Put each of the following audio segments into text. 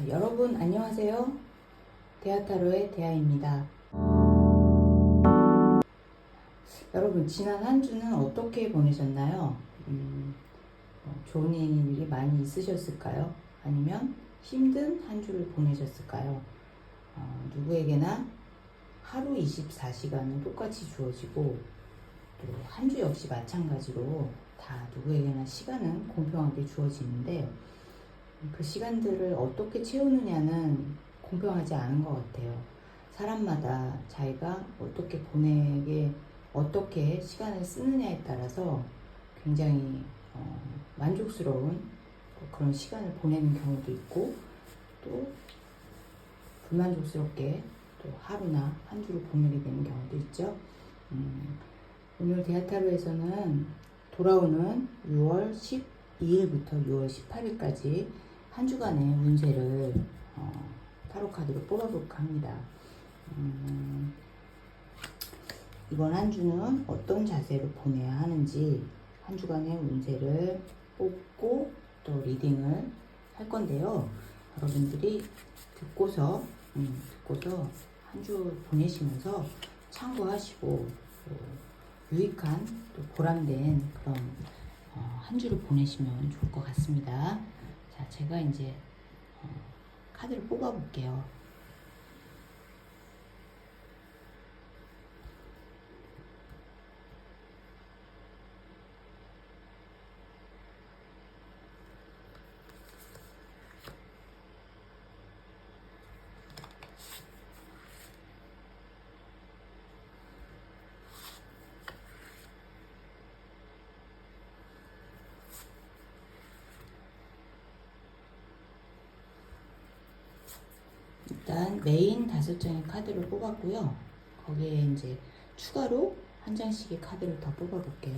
여러분 안녕하세요. 대하타로의 대하입니다. 여러분 지난 한 주는 어떻게 보내셨나요? 좋은 일이 많이 있으셨을까요? 아니면 힘든 한 주를 보내셨을까요? 누구에게나 하루 24시간은 똑같이 주어지고 또 한 주 역시 마찬가지로 다 누구에게나 시간은 공평하게 주어지는데 그 시간들을 어떻게 채우느냐는 공평하지 않은 것 같아요. 사람마다 자기가 어떻게 시간을 쓰느냐에 따라서 굉장히 만족스러운 그런 시간을 보내는 경우도 있고 또 불만족스럽게 또 하루나 한 주를 보내게 되는 경우도 있죠. 오늘 대하타로에서는 돌아오는 6월 12일부터 6월 18일까지 한 주간의 운세를 타로 카드로 뽑아볼까 합니다. 이번 한 주는 어떤 자세로 보내야 하는지 한 주간의 운세를 뽑고 또 리딩을 할 건데요. 여러분들이 듣고서 한 주 보내시면서 참고하시고 또 유익한 또 보람된 그런 한 주를 보내시면 좋을 것 같습니다. 자, 제가 이제 카드를 뽑아 볼게요. 일단 메인 5장의 카드를 뽑았고요. 거기에 이제 추가로 한 장씩의 카드를 더 뽑아 볼게요.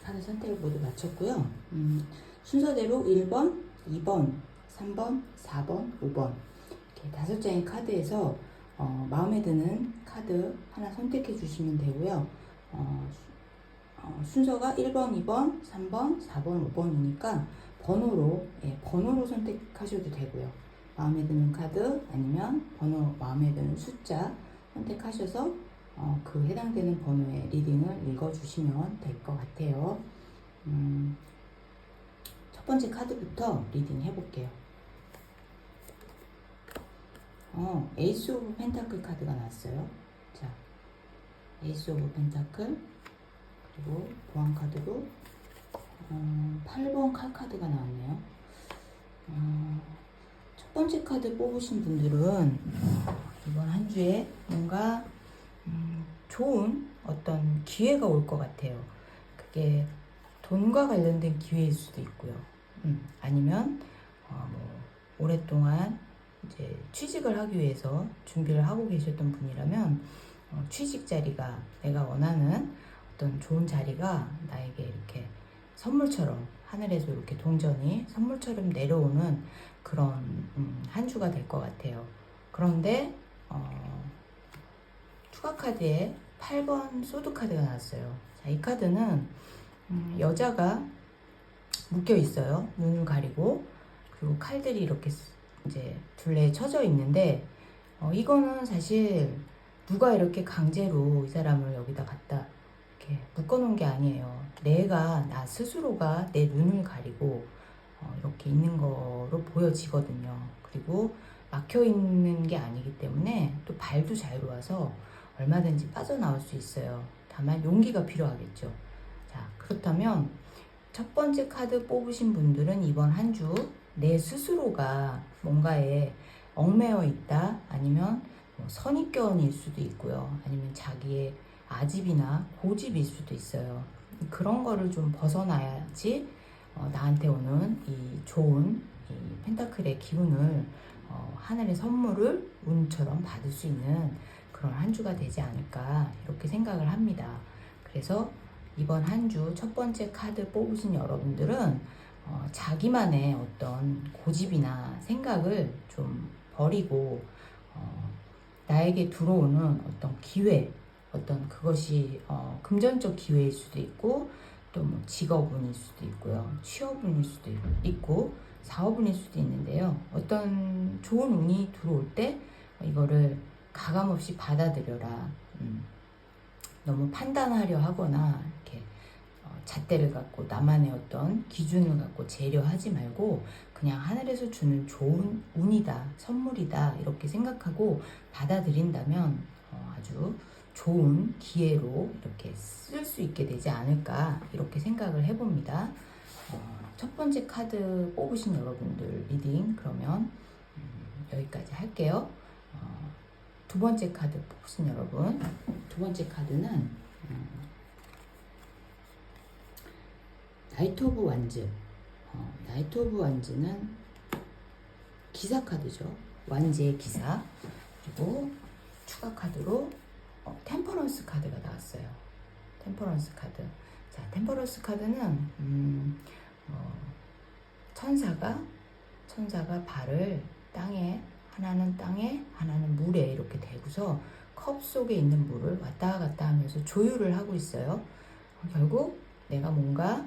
카드 선택을 모두 마쳤고요. 순서대로 1번, 2번, 3번, 4번, 5번 이렇게 5장의 카드에서 마음에 드는 카드 하나 선택해 주시면 되고요. 순서가 1번, 2번, 3번, 4번, 5번이니까 번호로 선택하셔도 되고요. 마음에 드는 카드 아니면 마음에 드는 숫자 선택하셔서 그 해당되는 번호의 리딩을 읽어주시면 될 것 같아요. 첫 번째 카드부터 리딩 해볼게요. 에이스 오브 펜타클 카드가 나왔어요. 자, 에이스 오브 펜타클 그리고 보안 카드로 8번 칼 카드가 나왔네요. 첫 번째 카드 뽑으신 분들은 이번 한 주에 뭔가 좋은 어떤 기회가 올 것 같아요. 그게 돈과 관련된 기회일 수도 있고요. 아니면 오랫동안 이제 취직을 하기 위해서 준비를 하고 계셨던 분이라면 취직 자리가 내가 원하는 어떤 좋은 자리가 나에게 이렇게 선물처럼 하늘에서 이렇게 동전이 선물처럼 내려오는 그런 한 주가 될 것 같아요. 그런데 추가 카드에 8번 소드 카드가 나왔어요. 자, 이 카드는 여자가 묶여 있어요. 눈을 가리고 그리고 칼들이 이렇게 이제 둘레에 쳐져 있는데 이거는 사실 누가 이렇게 강제로 이 사람을 여기다 갖다 이렇게 묶어놓은 게 아니에요. 나 스스로가 내 눈을 가리고 이렇게 있는 거로 보여지거든요. 그리고 막혀 있는 게 아니기 때문에 또 발도 자유로워서 얼마든지 빠져나올 수 있어요. 다만 용기가 필요하겠죠. 자, 그렇다면 첫 번째 카드 뽑으신 분들은 이번 한 주 내 스스로가 뭔가에 얽매여 있다, 아니면 뭐 선입견일 수도 있고요, 아니면 자기의 아집이나 고집일 수도 있어요. 그런 거를 좀 벗어나야지 나한테 오는 이 좋은 이 펜타클의 기운을 하늘의 선물을 운처럼 받을 수 있는 그런 한 주가 되지 않을까, 이렇게 생각을 합니다. 그래서 이번 한 주 첫 번째 카드 뽑으신 여러분들은 자기만의 어떤 고집이나 생각을 좀 버리고 나에게 들어오는 어떤 기회, 어떤 그것이 금전적 기회일 수도 있고, 또 뭐 직업운일 수도 있고요, 취업운일 수도 있고, 사업운일 수도 있는데요. 어떤 좋은 운이 들어올 때 이거를 가감없이 받아들여라. 너무 판단하려 하거나 이렇게 잣대를 갖고 나만의 어떤 기준을 갖고 재려하지 말고 그냥 하늘에서 주는 좋은 운이다, 선물이다, 이렇게 생각하고 받아들인다면 아주 좋은 기회로 이렇게 쓸 수 있게 되지 않을까, 이렇게 생각을 해봅니다. 첫 번째 카드 뽑으신 여러분들 리딩 그러면 여기까지 할게요. 두 번째 카드 뽑으신 여러분, 두 번째 카드는 나이트 오브 완즈. 나이트 오브 완즈는 기사 카드죠. 완즈의 기사. 그리고 추가 카드로 템퍼런스 카드가 나왔어요. 템퍼런스 카드. 자, 템퍼런스 카드는 천사가 발을 하나는 땅에 하나는 물에 이렇게 대고서 컵 속에 있는 물을 왔다 갔다 하면서 조율을 하고 있어요. 결국 내가 뭔가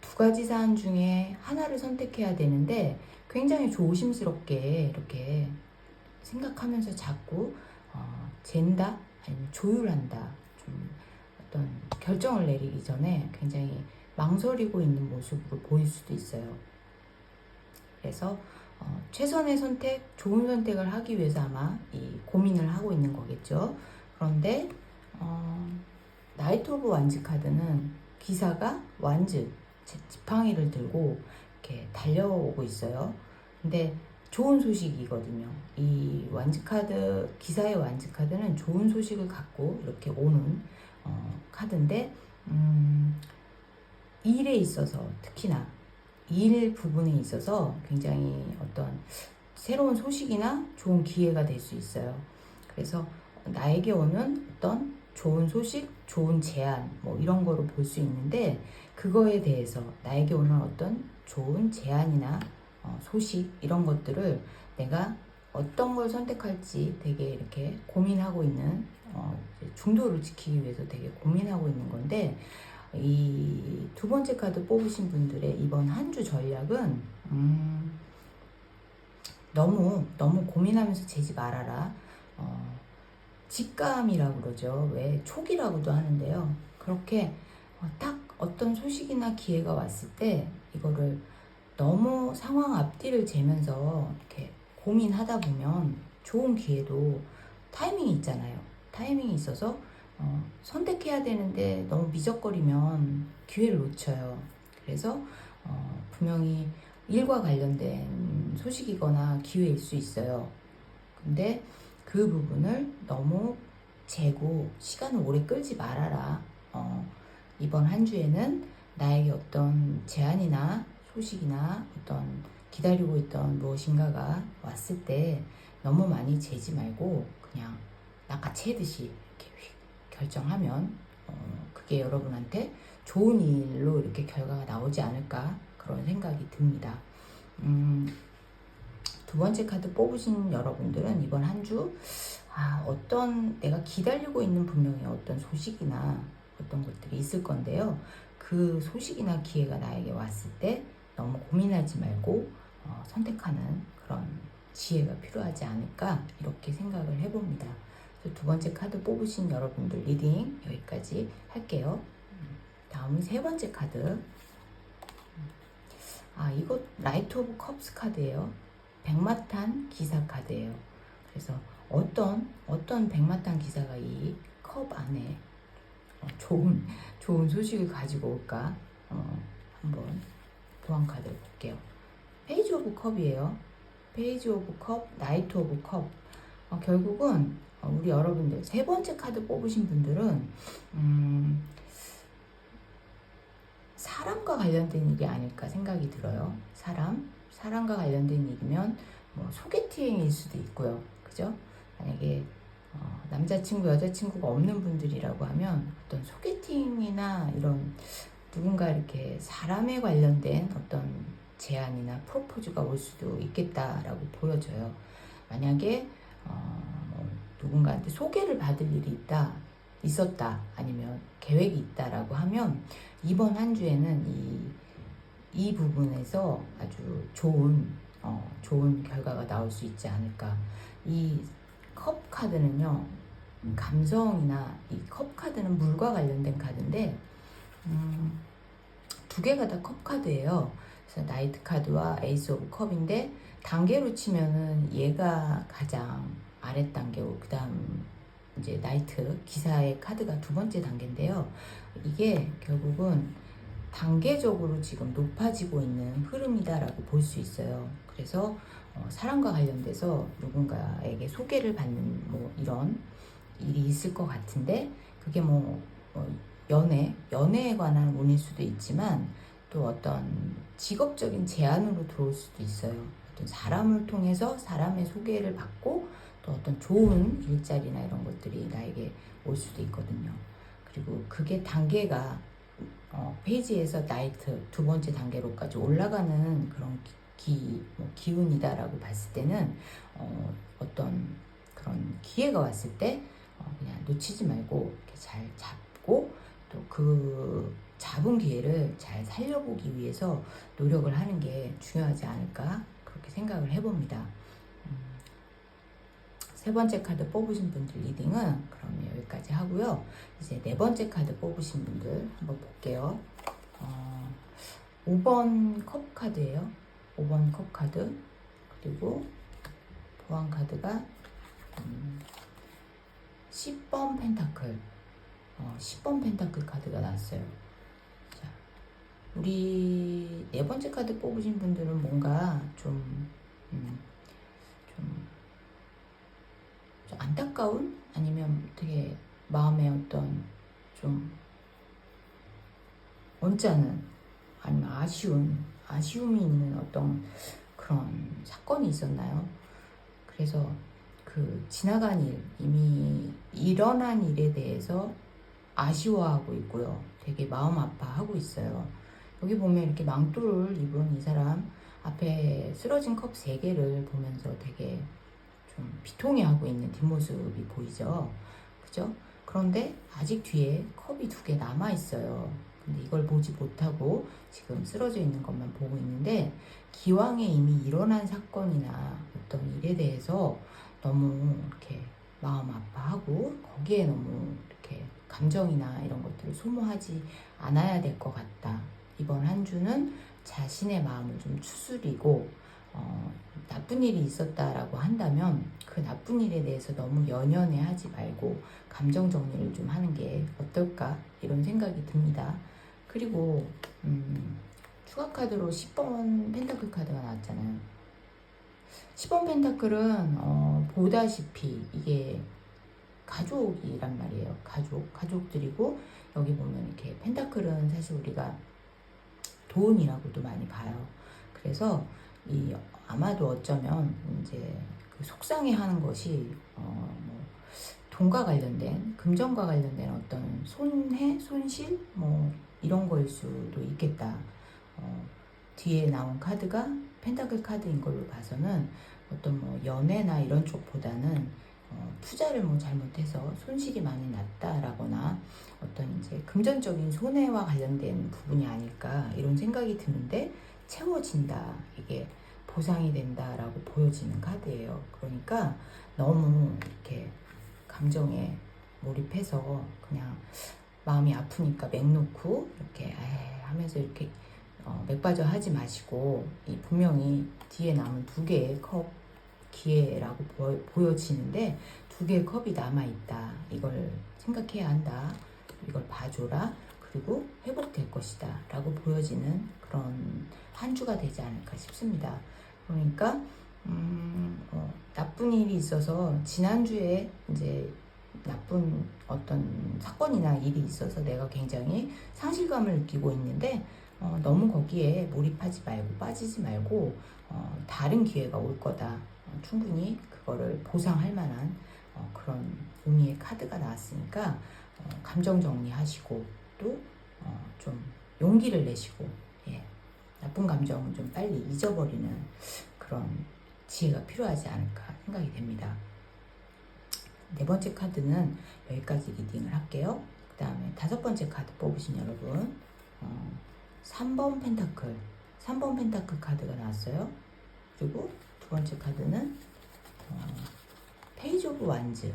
두 가지 사안 중에 하나를 선택해야 되는데 굉장히 조심스럽게 이렇게 생각하면서 자꾸 잰다, 아니면 조율한다, 좀 어떤 결정을 내리기 전에 굉장히 망설이고 있는 모습으로 보일 수도 있어요. 그래서 최선의 선택, 좋은 선택을 하기 위해서 아마 이 고민을 하고 있는 거겠죠. 그런데 나이트 오브 완즈 카드는 기사가 완즈, 지팡이를 들고 이렇게 달려오고 있어요. 근데 좋은 소식이거든요. 이 완즈 카드, 기사의 완즈 카드는 좋은 소식을 갖고 이렇게 오는 카드인데, 일에 있어서, 특히나 일 부분에 있어서 굉장히 어떤 새로운 소식이나 좋은 기회가 될 수 있어요. 그래서 나에게 오는 어떤 좋은 소식, 좋은 제안, 뭐 이런 거로 볼 수 있는데, 그거에 대해서 나에게 오는 어떤 좋은 제안이나 소식, 이런 것들을 내가 어떤 걸 선택할지 되게 이렇게 고민하고 있는, 중도를 지키기 위해서 되게 고민하고 있는 건데, 이 두 번째 카드 뽑으신 분들의 이번 한 주 전략은 너무 고민하면서 재지 말아라. 직감이라고 그러죠. 왜 촉이라고도 하는데요. 그렇게 딱 어떤 소식이나 기회가 왔을 때 이거를 너무 상황 앞뒤를 재면서 이렇게 고민하다 보면 좋은 기회도 타이밍이 있잖아요. 타이밍이 있어서 선택해야 되는데 너무 미적거리면 기회를 놓쳐요. 그래서 분명히 일과 관련된 소식이거나 기회일 수 있어요. 근데 그 부분을 너무 재고 시간을 오래 끌지 말아라. 이번 한 주에는 나에게 어떤 제안이나 소식이나 어떤 기다리고 있던 무엇인가가 왔을 때 너무 많이 재지 말고 그냥 낚아채듯이 이렇게 결정하면 그게 여러분한테 좋은 일로 이렇게 결과가 나오지 않을까, 그런 생각이 듭니다. 두 번째 카드 뽑으신 여러분들은 이번 한 주 어떤 내가 기다리고 있는 분명히 어떤 소식이나 어떤 것들이 있을 건데요. 그 소식이나 기회가 나에게 왔을 때 너무 고민하지 말고 선택하는 그런 지혜가 필요하지 않을까, 이렇게 생각을 해봅니다. 두 번째 카드 뽑으신 여러분들 리딩 여기까지 할게요. 다음은 세 번째 카드. 이거 라이트 오브 컵스 카드예요. 백마탄 기사 카드예요. 그래서 어떤 백마탄 기사가 이 컵 안에 좋은 소식을 가지고 올까? 한번 보안 카드 볼게요. 페이지 오브 컵이에요. 페이지 오브 컵, 나이트 오브 컵. 결국은 우리 여러분들 세 번째 카드 뽑으신 분들은 사람과 관련된 일이 아닐까 생각이 들어요. 사람과 관련된 일이면 뭐 소개팅일 수도 있고요. 그죠? 만약에 남자친구, 여자친구가 없는 분들이라고 하면 어떤 소개팅이나 이런 누군가 이렇게 사람에 관련된 어떤 제안이나 프로포즈가 올 수도 있겠다라고 보여져요. 만약에 누군가한테 소개를 받을 일이 있었다, 아니면 계획이 있다라고 하면 이번 한 주에는 이 부분에서 아주 좋은 결과가 나올 수 있지 않을까. 이 컵 카드는요, 감성이나 이 컵 카드는 물과 관련된 카드인데 두 개가 다 컵 카드예요. 그래서 나이트 카드와 에이스 오브 컵인데 단계로 치면은 얘가 가장 아랫 단계고, 그 다음 이제 나이트 기사의 카드가 두 번째 단계인데요. 이게 결국은 단계적으로 지금 높아지고 있는 흐름이다라고 볼 수 있어요. 그래서 사람과 관련돼서 누군가에게 소개를 받는 뭐 이런 일이 있을 것 같은데, 그게 연애에 관한 운일 수도 있지만 또 어떤 직업적인 제안으로 들어올 수도 있어요. 어떤 사람을 통해서 사람의 소개를 받고 또 어떤 좋은 일자리나 이런 것들이 나에게 올 수도 있거든요. 그리고 그게 단계가 페이지에서 나이트 두 번째 단계로까지 올라가는 그런 기운이다라고 봤을 때는 어떤 그런 기회가 왔을 때 그냥 놓치지 말고 이렇게 잘 잡고 또 그 잡은 기회를 잘 살려보기 위해서 노력을 하는 게 중요하지 않을까, 그렇게 생각을 해봅니다. 세 번째 카드 뽑으신 분들 리딩은 그럼 여기까지 하고요. 이제 네 번째 카드 뽑으신 분들 한번 볼게요. 5번 컵 카드예요. 5번 컵 카드. 그리고 보안 카드가 10번 펜타클. 10번 펜타클 카드가 나왔어요. 자, 우리 네 번째 카드 뽑으신 분들은 뭔가 좀 안타까운, 아니면 되게 마음에 어떤 좀 언짢은, 아니면 아쉬움이 있는 어떤 그런 사건이 있었나요? 그래서 그 지나간 일, 이미 일어난 일에 대해서 아쉬워하고 있고요. 되게 마음 아파하고 있어요. 여기 보면 이렇게 망토를 입은 이 사람 앞에 쓰러진 컵 3개를 보면서 되게 좀 비통해하고 있는 뒷모습이 보이죠. 그죠? 그런데 아직 뒤에 컵이 2개 남아 있어요. 근데 이걸 보지 못하고 지금 쓰러져 있는 것만 보고 있는데, 기왕에 이미 일어난 사건이나 어떤 일에 대해서 너무 이렇게 마음 아파하고 거기에 너무 이렇게 감정이나 이런 것들을 소모하지 않아야 될 것 같다. 이번 한 주는 자신의 마음을 좀 추스리고 나쁜 일이 있었다라고 한다면 그 나쁜 일에 대해서 너무 연연해 하지 말고 감정 정리를 좀 하는 게 어떨까, 이런 생각이 듭니다. 그리고 추가 카드로 10번 펜타클 카드가 나왔잖아요. 10번 펜타클은 보다시피 이게 가족이란 말이에요. 가족들이고, 여기 보면 이렇게 펜타클은 사실 우리가 돈이라고도 많이 봐요. 그래서 아마도 어쩌면 이제 그 속상해하는 것이 돈과 관련된, 금전과 관련된 어떤 손해, 손실 이런 거일 수도 있겠다. 뒤에 나온 카드가 펜타클 카드인 걸로 봐서는 어떤 연애나 이런 쪽보다는 투자를 잘못해서 손실이 많이 났다라거나 어떤 이제 금전적인 손해와 관련된 부분이 아닐까, 이런 생각이 드는데, 채워진다, 이게 보상이 된다라고 보여지는 카드예요. 그러니까 너무 이렇게 감정에 몰입해서 그냥 마음이 아프니까 맥 놓고 이렇게 하면서 이렇게 맥빠져 하지 마시고, 이 분명히 뒤에 남은 2개의 컵 기회라고 보여지는데 두 개의 컵이 남아있다. 이걸 생각해야 한다. 이걸 봐줘라. 그리고 회복될 것이다. 라고 보여지는 그런 한 주가 되지 않을까 싶습니다. 그러니까 나쁜 일이 있어서 지난주에 이제 나쁜 어떤 사건이나 일이 있어서 내가 굉장히 상실감을 느끼고 있는데 너무 거기에 몰입하지 말고 빠지지 말고 다른 기회가 올 거다. 충분히 그거를 보상할 만한 그런 의미의 카드가 나왔으니까 감정 정리하시고 또 좀 용기를 내시고 예, 나쁜 감정은 좀 빨리 잊어버리는 그런 지혜가 필요하지 않을까 생각이 됩니다. 네 번째 카드는 여기까지 리딩을 할게요. 그 다음에 다섯 번째 카드 뽑으신 여러분 3번 펜타클 3번 펜타클 카드가 나왔어요. 그리고 두 번째 카드는 페이지 오브 완즈.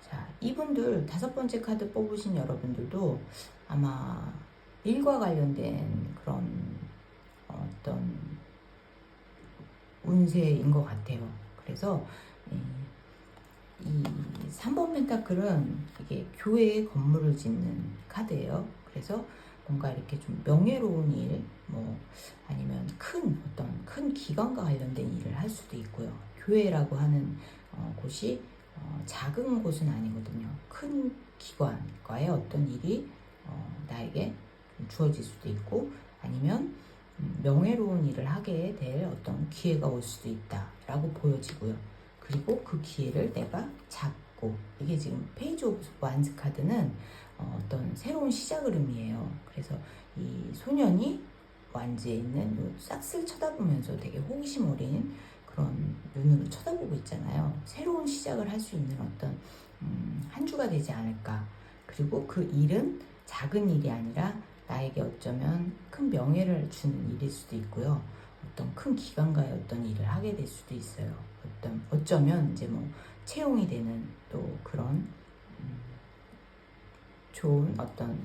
자, 이분들 다섯 번째 카드 뽑으신 여러분들도 아마 일과 관련된 그런 어떤 운세인 것 같아요. 그래서 이 3번 펜타클은 이게 교회에 건물을 짓는 카드예요. 그래서 뭔가 이렇게 좀 명예로운 일, 뭐 아니면 큰 기관과 관련된 일을 할 수도 있고요. 교회라고 하는 곳이 작은 곳은 아니거든요. 큰 기관과의 어떤 일이 나에게 주어질 수도 있고 아니면 명예로운 일을 하게 될 어떤 기회가 올 수도 있다라고 보여지고요. 그리고 그 기회를 내가 잡고 이게 지금 페이지 오브 완즈 카드는 어떤 새로운 시작을 의미해요. 그래서 이 소년이 완즈에 있는 요 싹스를 쳐다보면서 되게 호기심 어린 그런 눈으로 쳐다보고 있잖아요. 새로운 시작을 할 수 있는 어떤 한 주가 되지 않을까. 그리고 그 일은 작은 일이 아니라 나에게 어쩌면 큰 명예를 주는 일일 수도 있고요. 어떤 큰 기관과의 어떤 일을 하게 될 수도 있어요. 어쩌면 이제 뭐 채용이 되는 또 그런 좋은 어떤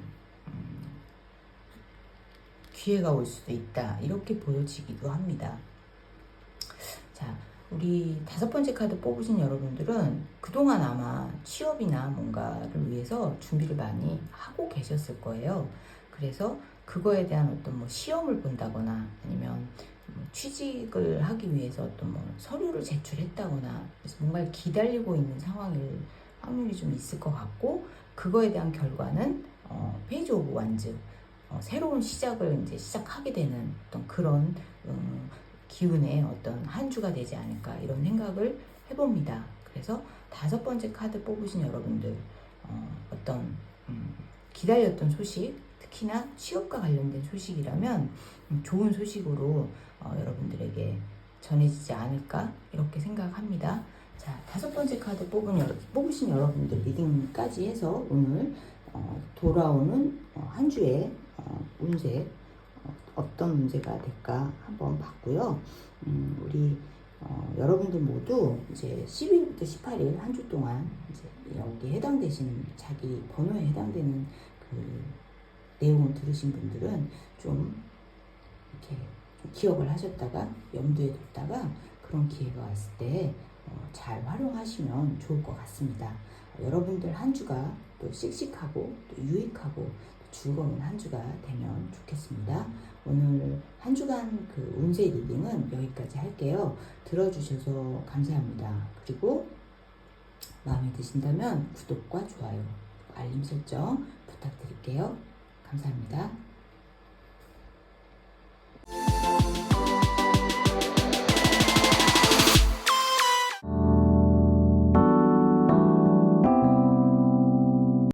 기회가 올 수도 있다. 이렇게 보여지기도 합니다. 자, 우리 다섯 번째 카드 뽑으신 여러분들은 그동안 아마 취업이나 뭔가를 위해서 준비를 많이 하고 계셨을 거예요. 그래서 그거에 대한 어떤 뭐 시험을 본다거나 아니면 취직을 하기 위해서 어떤 뭐 서류를 제출했다거나 그래서 뭔가를 기다리고 있는 상황일 확률이 좀 있을 것 같고 그거에 대한 결과는 페이지 오브 완즈 새로운 시작을 이제 시작하게 되는 어떤 그런 기운의 어떤 한 주가 되지 않을까 이런 생각을 해봅니다. 그래서 다섯 번째 카드 뽑으신 여러분들 어떤 기다렸던 소식 특히나 취업과 관련된 소식이라면 좋은 소식으로 여러분들에게 전해지지 않을까 이렇게 생각합니다. 자, 다섯 번째 카드 뽑으신 여러분들 리딩까지 해서 오늘 돌아오는 한 주의 운세 어떤 문제가 될까 한번 봤고요. 우리 여러분들 모두 이제 10일부터 18일 한 주 동안 이제 여기 해당되시는 자기 번호에 해당되는 그 내용을 들으신 분들은 좀 이렇게 좀 기억을 하셨다가 염두에 뒀다가 그런 기회가 왔을 때 잘 활용하시면 좋을 것 같습니다. 여러분들 한 주가 또 씩씩하고 또 유익하고 또 즐거운 한 주가 되면 좋겠습니다. 오늘 한 주간 그 운세 리딩은 여기까지 할게요. 들어주셔서 감사합니다. 그리고 마음에 드신다면 구독과 좋아요, 알림 설정 부탁드릴게요. 감사합니다.